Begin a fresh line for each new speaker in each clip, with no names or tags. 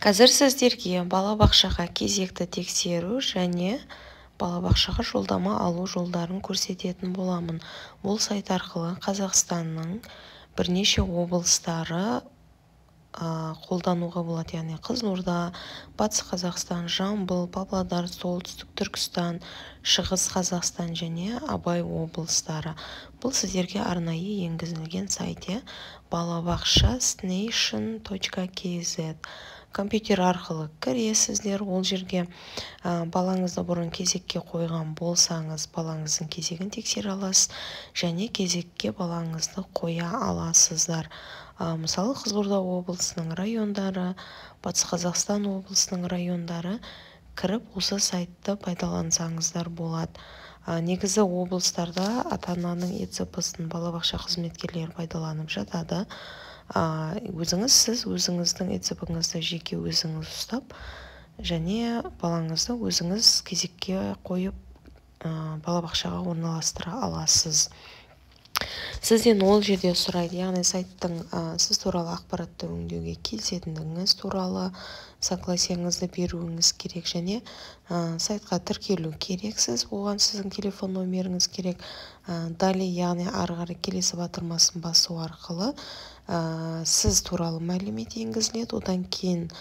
Қазір сіздерге балабақшаға кезекті тексеру және балабақшаға жолдама алу жолдарын көрсететін боламын. Бұл сайт арқылы Қазақстанның бірнеше облыстары қолдануға болады, яғни Қызылорда, Батыс Қазақстан, Жамбыл, Павлодар, Солтүстік Түркістан, Шығыс Қазақстан және Абай облыстары. Бұл сіздерге арнайы енгізілген сайт, балабақша snation.kz. Компьютер арқылы кіресіздер, ол жерге балаңызды бұрын кезекке қойған болсаңыз, балаңыздың кезегін тексере аласыз, және кезекке балаңызды қоя аласыздар. Мысалы, Қызылорда облысының райондары, Батыс Қазақстан облысының райондары кіріп, осы сайтты пайдалансаңыздар болады. Негізі облыстарда ата-ананың ЕЦП-сын балабақша қызметкерлері пайдаланып жатады. Сіз өзіңіздің ЕЦП-ңызды жеке өзіңіз ұстап, және балаңызды өзіңіз кезекке қойып балабақшаға орналастыра аласыз. Сізден ол жерде сұрайды, яғни сайттың сіз туралы ақпаратты өңдеуге келісетіндігіңіз туралы согласияңызды беруіңіз керек, және сайтқа тіркелу керексіз. Оған сіздің телефон номеріңіз керек. Дали, яғни ары қарай келесі батырмасын басу арқылы сіз туралы мәлімет енгізіледі. Одан кейін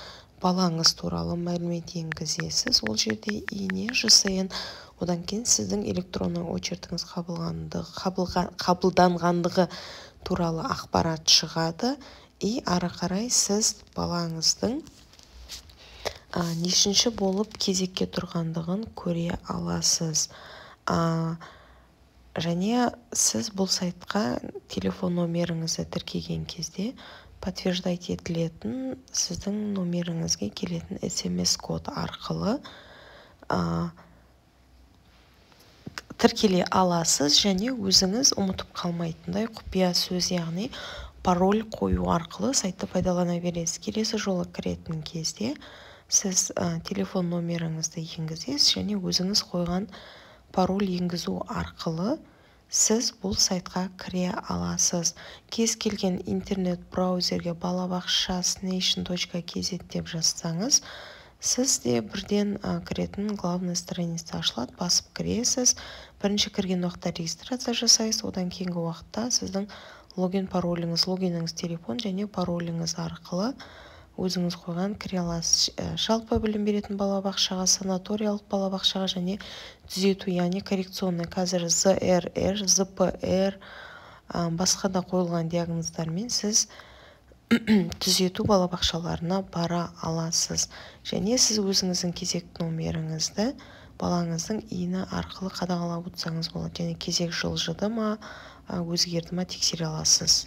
балаңыз туралы мәлімет енгізесіз. Ол жерде ине, ЖСН. Одан кейін сіздің электронный очертіңіз қабылданғандығы туралы ақпарат шығады. Ары қарай сіз балаңыздың нешінші болып кезекке тұрғандығын көре аласыз. Және сіз бұл сайтқа телефон номеріңізді тіркеген кезде подтверждать етілетін сіздің номеріңізге келетін SMS-код арқылы тіркеле аласыз, және өзіңіз ұмытып қалмайтындай құпия сөз, яғни пароль қою арқылы сайтты пайдалана бересіз. Келесі жолы кіретін кезде сіз телефон номеріңізді енгізесіз, және өзіңіз қойған пароль енгізу арқылы сіз бұл сайтқа кіре аласыз. Кез келген интернет браузерге балабақша snation.kz деп жазсаңыз, сізде бірден кіретін главный страница ашылады, басып кіресіз. Бірінші кірген уақытта регистрация жасайсыз, одан кейінгі уақытта сіздің логиніңіз телефон және пароліңіз арқылы өзіңіз қойған кіре аласыз. Жалпы білім беретін балабақшаға, санаториялық балабақшаға және түзету, яғни коррекционный, қазір ЗРР, ЗПР, басқа да қойылған диагноздармен сіз түзету балабақшаларына бара аласыз. Және сіз өзіңіздің кезек номеріңізді балаңыздың иіні арқылы қадағалап отырсаңыз болады. Және кезек жылжыды ма, өзгерді ма тексере аласыз.